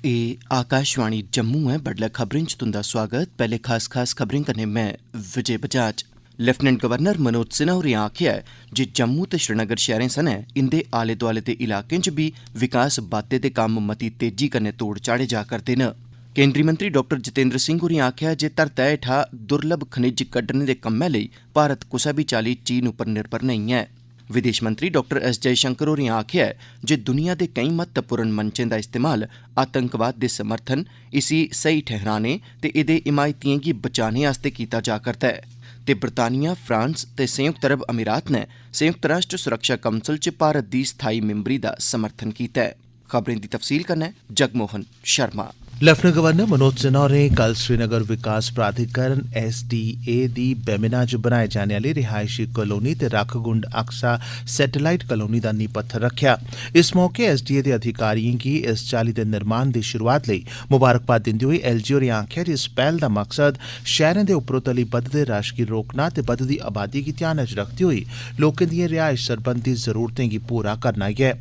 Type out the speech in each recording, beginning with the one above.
आकाशवाणी जम्मू है। बडलै खबरें च तुंदा स्वागत। पैह्ले खास खबरें कन्नै मैं विजय बजाज। लेफ्टिनेंट गवर्नर मनोज सिन्हा होरें आखेआ ऐ जे जम्मू ते श्रीनगर शैह्रें सनै इंदे आले दोआले दे इलाकें च बी विकास बाद्दे दे कम्म मती तेजी कन्नै तोड़ चाढ़े जा करदे न। केंद्री मंत्री डाक्टर जितेंद्र सिंह होरें आखेआ जे धरतै हेठा दुर्लभ खनिज कड्ढने दे कम्मै लेई भारत कुसै बी चाल्ली चीन उप्पर निर्भर नेईं ऐ। विदेश मंत्री डाक्टर एस जयशंकर होरें आखेआ ऐ जे दुनिया दे केईं महत्वपूर्ण मंचें दा इस्तेमाल आतंकवाद दे समर्थन, इसी सही ठहराने ते एह्दे हिमायतियें गी बचाने आस्तै कीता जा करदा ऐ ते बरतानिया, फ्रांस ते संयुक्त अरब अमीरात ने संयुक्त राष्ट्र सुरक्षा काउंसल च भारत दी स्थाई मिंबरी दा समर्थन कीता ऐ। खबरें दी तफसील कन्नै जगमोहन शर्मा। लेफ्टिनेंट गवर्नर मनोज सिन्हा होरें कल श्रीनगर विकास प्राधिकरण SDA दी बेमिना च बनाए जाने आह्ली रिहायशी कलोनी ते रखगुंड अक्सा सैटेलाइट कलोनी दा नींह पत्थर रखेआ। इस मौके SDA दे अधिकारिएं गी इस चाल्ली दे निर्माण दी शुरुआत लेई मुबारकबाद दिंदे होई LG होरें आखेआ जे इस पैह्ल दा मकसद शैह्रें दे उप्परोतली बधदे रश गी रोकना ते बधदी आबादी गी ध्यानै च रखदे होई लोकें दिएं रिहायश सरबंधी जरूरतें गी पूरा करना ऐ।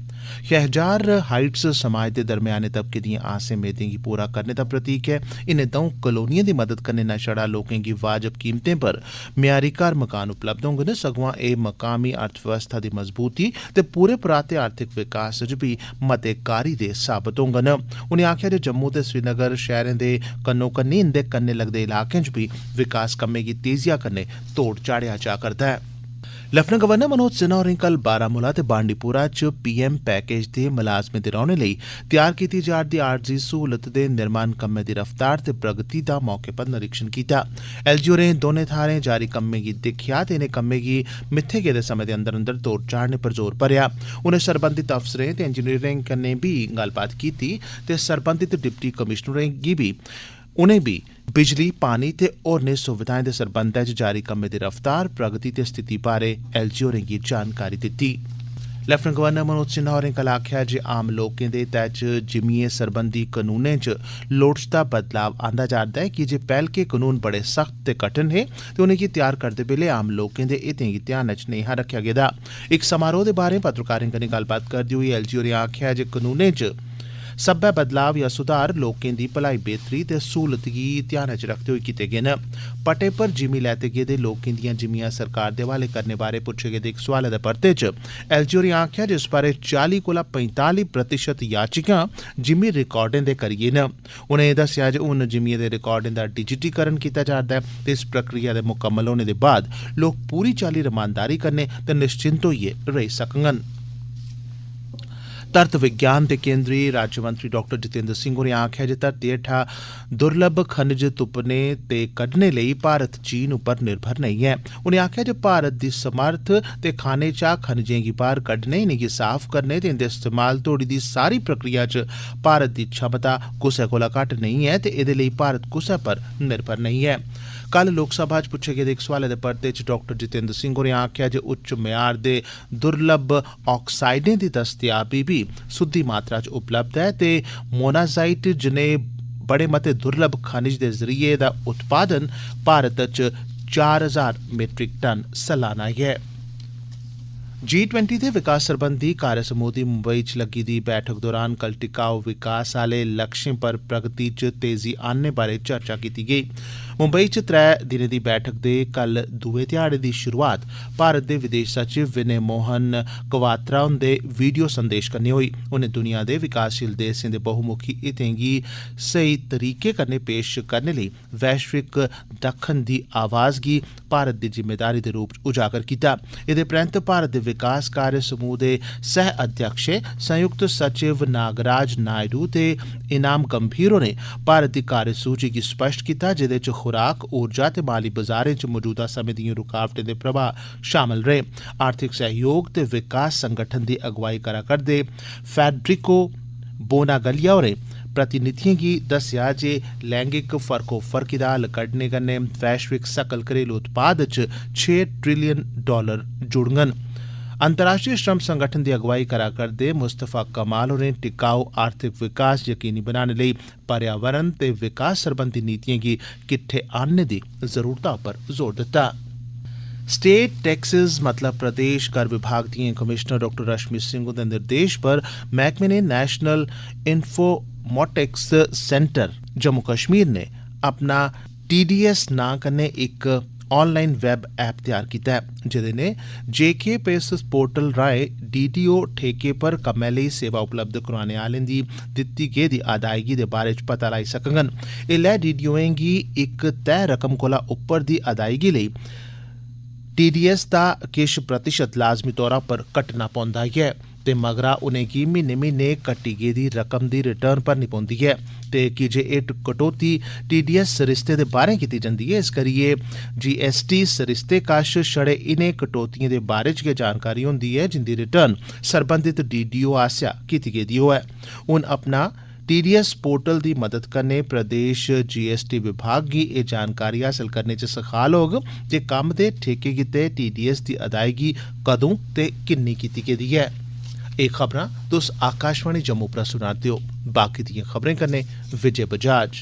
शहजार हाइट्स समाज दे दरम्याने तबके दिएं आसें मेदें गी पूरा करने दा प्रतीक ऐ। इनें द'ऊं कलोनियें दी मदद कन्नै न छड़ा लोकें गी वाजब कीमतें पर म्यारी घर मकान उपलब्ध होंगन, सगुआं एह् मकामी अर्थव्यवस्था दी मजबूती ते पूरे पराते आर्थिक विकास च बी मते कारी दे साबत होंगन। उनें आखेआ जे जम्मू ते श्रीनगर शैह्रें दे कन्नो कन्नी इंदे कन्नै लगदे इलाकें च बी विकास कम्में गी तेजिया कन्नै तोड़ चाढ़ेआ जा करदा ऐ। लेफ्टिनेंट गवर्नर मनोज सिन्हा होरें कल बारामूला ते बांडीपुरा च PM पैकेज दे मलाजमें दे रौह्ने लेई तैयार कीती जा'रदी आरजी सहूलत दे निर्माण कम्मै दी रफ्तार ते प्रगति दा मौके पर निरीक्षण कीता। LG होरें दौनें थाह्रें जारी कम्में गी दिक्खेआ ते इनें कम्में गी मित्थे गेदे समें दे अंदर अंदर तोड़ चाढ़ने पर जोर भरेआ। उनें सरबंधित अफसरें ते इंजीनियरें कन्नै बी गल्लबात कीती ते सरबंधित डिप्टी कमिशनरें गी बी उनें बी बिजली, पानी ते होरनें सुविधाएं दे सरबंधै च जारी कम्में दी रफ्तार, प्रगति ते स्थिति बारै LG होरें गी जानकारी दित्ती। लेफ्टिनेंट गवर्नर मनोज सिन्हा होरें कल आखेआ जे आम लोकें दे हितै च जिमींए सरबंधी कनूनें च लोड़चदा बदलाव आंदा जा'रदा ऐ कीजे पैह्लके कनून बड़े सख्त ते कठन हे ते उनेंगी तैयार करदे बेल्लै आम लोकें दे हितें गी ध्यानै च नेईं हा रक्खेआ गेदा। इक समारोह दे बारे पत्रकारें कन्नै गल्लबात करदे होई LG होरें आखेआ जे कनूनें च सब्बै बदलाव या सुधार लोकें दी भलाई बेहतरी ते सहूलत गी ध्यानै च रखदे होई कीते गे न। पट्टे पर जिमीं लैते गेदे लोकें दियां जिमींयां सरकार दे हवाले करने बारै पुच्छे गेदे इक सोआलै दे परते च LG होरें आखेआ जे इस बारै 40 कोला 45% याचिकां जिमीं रिकार्डें दे करियै न। उनें दस्सेआ जे हून जिमींएं दे रिकार्डें दा डिजिटीकरण कीता जा'रदा ऐ ते इस प्रक्रिया दे मुकम्मल होने दे बाद लोक पूरी चाल्ली रमानदारी कन्नै ते निश्चिंत होइयै रेही सकङन। धरत विज्ञान दे केंद्री राज्यमंत्री डाक्टर जितेंद्र सिंह होरें आखेआ जे धरती हेठा दुर्लभ खनिज तुप्पने ते कड्ढने लेई भारत चीन उप्पर निर्भर नेईं ऐ। उनें आखेआ जे भारत दी समर्थ ते खाने चा खनिजें गी बाहर कड्ढने, इनेंगी साफ करने ते इंदे इस्तेमाल तोड़ी दी सारी प्रक्रिया च भारत दी क्षमता कुसै कोला घट्ट नेईं ऐ ते एह्दे लेई भारत कुसै पर निर्भर नेईं ऐ। कल लोकसभा च पुच्छे गेदे इक सोआलै दे परते च डाक्टर जितेंद्र सिंह होरें आखेआ जे उच्च म्यार दे दुर्लभ ऑक्साइडें दी दस्तयाबी बी सुद्दी मात्रा च उपलब्ध ऐ ते मोनाजाइट जनेह् बड़े मते दुर्लभ खनिज दे जरिये दा उत्पादन भारत च 4000 मीट्रिक टन सालाना ऐ। G20 दे विकास सरबंधी कार्य समूह दी मुंबई च लग्गी दी बैठक दौरान कल टिकाऊ विकास आह्ले लक्ष्यें पर प्रगति च तेजी आनने बारै चर्चा कीती गेई। मुंबई च 3 दिनें दी बैठक दे कल दुए ध्याड़े दी शुरुआत भारत दे विदेश सचिव विनय मोहन क्वात्रा हुंदे वीडियो संदेश कन्नै होई। उनें दुनिया दे विकासशील देशें दे बहुमुखी हितें गी सही तरीके कन्नै पेश करने लेई वैश्विक दक्खन दी आवाज़ गी भारत दी जिम्मेदारी दे रूप च उजागर कीता। एह्दे परैंत भारत दे विकास कार्य समूह दे सह अध्यक्ष संयुक्त सचिव नागराज नायडू ते इनाम गंभीर होरें भारत दी कार्यसूची गी स्पष्ट कीता, जेह्दे च खुराक, ऊर्जा ते माली बजारें च मौजूदा समें दिएं रुकावटें दे प्रभाव शामल रेह्। आर्थिक सहयोग ते विकास संगठन दी अगुवाई करा करदे फेडरिको बोनागलिया होरें प्रतिनिधियें गी दस्सेआ जे लैंगिक फर्कोफर्की दा हल कड्ढने कन्नै वैश्विक सकल घरेलू उत्पाद च $6 ट्रिलियन जुड़ङन। अंतर्राष्ट्रीय श्रम संगठन दी अगुवाई करा करदे मुस्तफा कमाल होरें टिकाऊ आर्थिक विकास यकीनी बनाने लेई पर्यावरण ते विकास सरबंधी नीतियें गी किट्ठे आह्नने दी जरूरता पर जोर दित्ता। स्टेट टैक्सेस मतलब प्रदेश कर विभाग दिएं कमिश्नर डॉ रश्मि सिंह हुंदे निर्देश पर मैह्कमे ने नेशनल मोटेक्स सेंटर जम्मू कश्मीर ने अपना TDS नां कन्नै इक ऑनलाइन वैब ऐप तैयार कीता ऐ जेह्दे ने JK पेस पोर्टल राहें DDO ठेके पर कम्मै लेई सेवा उपलब्ध करोआने आह्लें दी दित्ती गेदी अदायगी दे बारे च पता लाई सकङन। एल्लै DDOएं गी इक तय रकम कोला उप्पर दी अदायगी लेई TDS दा किश प्रतिशत लाजमी तौरा पर कट्टना पौंदा ऐ ते मगरा उनेंगी म्हीने म्हीने कट्टी गेदी रकम दी रिटर्न भरनी पौंदी ऐ ते की जे एह् कटौती TDS सरिस्ते दे बाह्रें कीती जंदी ऐ, इस करियै GST सरिस्ते कश छड़े इनें कटौतियें दे बारे च गै जानकारी होंदी ऐ जिंदी रिटर्न सरबंधित DDO आसेआ कीती गेदी होऐ। हून अपना TDS पोर्टल दी मदद कन्नै प्रदेश GST विभाग गी एह् जानकारी हासल करने च सखाल होग जे कम्म दे ठेके गित्ते TDS दी अदायगी कदूं ते किन्नी कीती गेदी ऐ। एह् खबरां तुस आकाशवाणी जम्मू पर सुना दे ओ। बाकी दियां खबरें कन्नै विजय बजाज।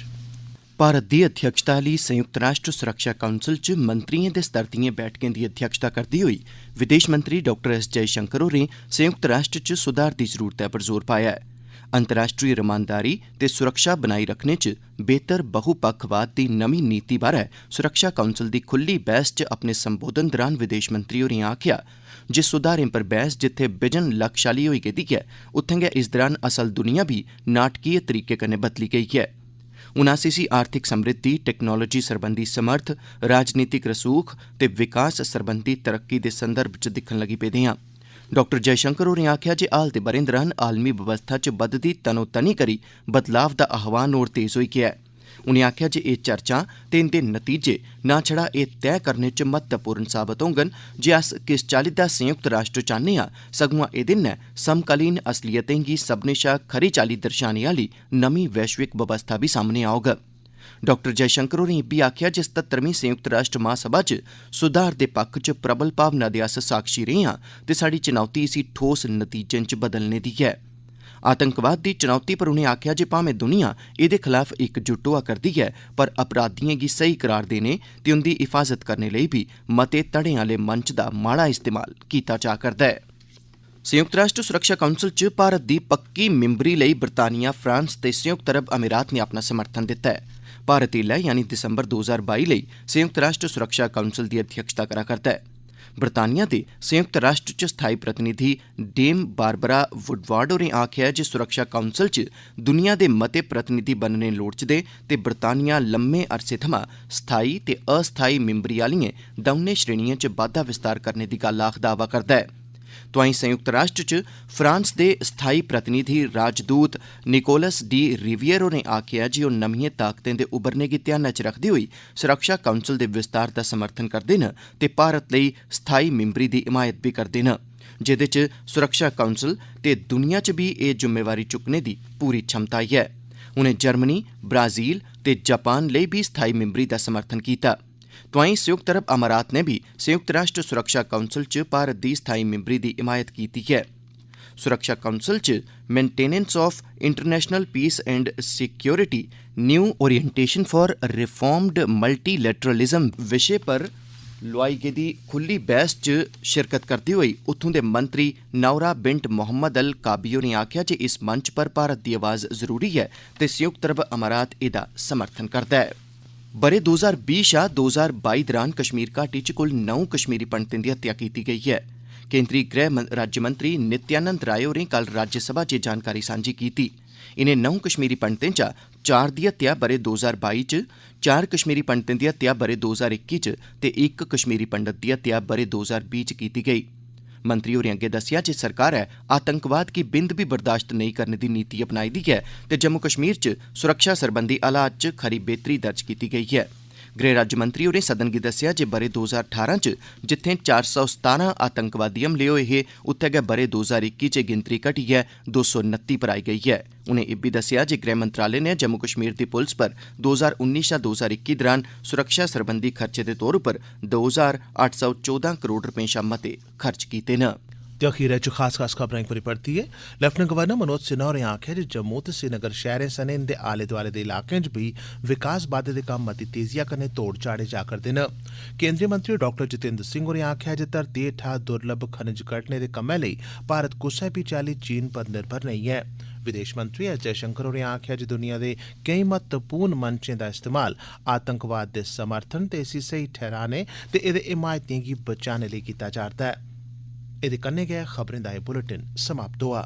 भारत दी अध्यक्षता आह्ली संयुक्त राष्ट्र सुरक्षा काउंसल च मंत्रियें दे स्तर दिएं बैठकें दी अध्यक्षता करदे होई विदेश मंत्री डॉ एस जयशंकर होरें संयुक्त राष्ट्र च सुधार दी जरूरतै पर जोर पाया ऐ। अंतर्राष्ट्रीय रमानदारी ते सुरक्षा बनाई रखने च बेहतर बहुपक्षवाद दी नमीं नीति बारै सुरक्षा काउंसल दी खुल्ली बहस च अपने संबोधन दरान विदेश मंत्री होरें आखेआ जे सुधारें पर बहस जित्थे बिजन लक्ष्य आह्ली होई गेदी ऐ उत्थें गै इस दरान असल दुनिया बी नाटकीय तरीके कन्नै बदली गेई ऐ। हून अस इसी आर्थिक समृद्धि, टैक्नोलोजी सरबंधी समर्थ, राजनीतिक रसूख ते विकास सरबंधी तरक्की दे संदर्भ च दिक्खन लगी पेदे आं। डॉ जयशंकर होरें आखेआ जे हाल दे ब'रें दरान आलमी बवस्था च बधदी तनोतनी करी बदलाव दा आह्वान होर तेज होई गेआ ऐ। उनें आखेआ जे एह् चर्चां ते इंदे नतीजे ना छड़ा एह् तय करने च महत्वपूर्ण साबत होङन जे अस किस चाल्ली दा संयुक्त राष्ट्र चाह्न्ने आं, सगुआं एह्दे नै समकालीन असलियतें गी सभनें शा खरी चाल्ली दर्शाने आह्ली नमीं वैश्विक बवस्था बी सामने औग। डॉ जयशंकर होरें इब्बी आखेआ जे 77वीं संयुक्त राष्ट्र महासभा च सुधार दे पक्ख च प्रबल भावना दे अस साक्षी रेह् आं ते साढ़ी चुनौती इसी ठोस नतीजें च बदलने दी ऐ। आतंकवाद दी चुनौती पर उनें आखेआ जे भामें दुनिया एह्दे खलाफ इकजुट होआ करदी ऐ पर अपराधियें गी सही करार देने ते उंदी हिफाजत करने लेई बी मते धड़ें आह्ले मंच दा माड़ा इस्तेमाल कीता जा करदा ऐ। संयुक्त राष्ट्र सुरक्षा काउंसल च भारत दी पक्की मिंबरी लेई बरतानिया, फ्रांस ते संयुक्त अरब अमीरात ने अपना समर्थन दित्ता ऐ। भारत एल्लै यानी दिसंबर 2022 लेई संयुक्त राष्ट्र सुरक्षा काउंसल दी अध्यक्षता करा करदा ऐ। बरतानिया दे संयुक्त राष्ट्र च स्थाई प्रतिनिधि डेम बारबरा वुडवार्ड होरें आखेआ जे सुरक्षा काउंसल च दुनिया दे मते प्रतिनिधि बनने लोड़चदे ते बरतानिया लम्मे अरसे थमां स्थाई ते अस्थाई मिंबरी आह्लिएं दौनें श्रेणिएं च बाद्धा विस्तार करने दी गल्ल आखदा आवा करदा ऐ। तोआईं संयुक्त राष्ट्र च फ्रांस दे स्थाई प्रतिनिधि राजदूत निकोलस डी रिवियर होरें आखेआ जे ओह् नमिएं ताकतें दे उभरने गी ध्यानै च रखदे होई सुरक्षा काउंसल दे विस्तार दा समर्थन करदे न ते भारत लेई स्थाई मिंबरी दी हिमायत बी करदे न जेह्दे च सुरक्षा काउंसल ते दुनिया च बी एह् जुम्मेवारी चुक्कने दी पूरी क्षमता ऐ। उनें जर्मनी, ब्राज़ील ते जापान लेई बी स्थाई मिंबरी दा समर्थन कीता। तोआईं संयुक्त अरब अमारात ने भी संयुक्त राष्ट्र सुरक्षा काउंसल च भारत दी स्थाई मिंबरी दी हिमायत कीती है। सुरक्षा काउंसल च maintenance of international peace and security, new orientation for reformed multilateralism विशे पर लोआई गेदी खुल्ली बहस च शिरकत करदे होई उत्थूं दे मंत्री नौरा बिंट मोहम्मद अल काबी होरें आखेआ जे इस मंच पर भारत दी आवाज़ जरूरी है ते संयुक्त अरब अमारात एह्दा समर्थन करदा है। ब'रे 2020 शा 2022 दरान कश्मीर घाटी च कुल 9 कश्मीरी पंडितें दी हत्या कीती गेई है। केंद्री गृह राज्यमंत्री नित्यानंद राय होरें कल राज्यसभा च जानकारी सांझी कीती। इनें 9 कश्मीरी पंडितें चा 4 दी हत्या ब'रे 2022 च, 4 कश्मीरी पंडितें दी हत्या ब'रे 2021 च ते 1 कश्मीरी पंडित दी हत्या ब'रे 2020 च कीती गेई। मंत्री होरें अग्गे दस्सेआ जे सरकारै आतंकवाद गी बिंद बी बर्दाश्त नेईं करने दी नीति अपनाई दी ऐ ते जम्मू कश्मीर च सुरक्षा सरबंधी हालात च खरी बेहतरी दर्ज कीती गेई है। गृह राज्यमंत्री होरें सदन गी दस्सेआ जे ब'रे 2018 च जित्थें 417 आतंकवादी हमले होए हे उत्थै गै ब'रे 2021 च गिनतरी घटियै 229 पर आई गेई है। उनें इब्बी दस्सेआ जे गृह मंत्रालय ने जम्मू कश्मीर दी पुलस पर 2019 शा 2021 दरान सुरक्षा सरबंधी खर्चे दे तौर उप्पर 2814 करोड़ रपें शा मते खर्च कीते न। ते अखीरै च खास खबरें इक बारी परतियै लेफ्टिनेंट गवर्नर मनोज सिन्हा होरें आखेआ जे जम्मू ते श्रीनगर शैह्रें सने इंदे आले दोआले दे इलाकें च बी विकास बाद्दे दे कम्म मती तेजिया कन्नै तोड़ चाढ़े जा करदे न। केंद्रीय मंत्री डॉ जितेंद्र सिंह होरें आखेआ जे धरती हेठा दुर्लभ खनिज कड्ढने दे कम्मै लेई भारत कुसै बी चाल्ली चीन पर निर्भर नेईं ऐ। विदेश मंत्री एस जयशंकर होरें आखेआ जे दुनिया दे केईं महत्वपूर्ण मंचें दा इस्तेमाल आतंकवाद दे समर्थन ते इसी सेही ठैहराने ते एह्दे हिमायतियें गी बचाने लेई कीता जा'रदा ऐ। एह्दे कन्नै गै खबरें दा एह् बुलेटिन समाप्त होआ।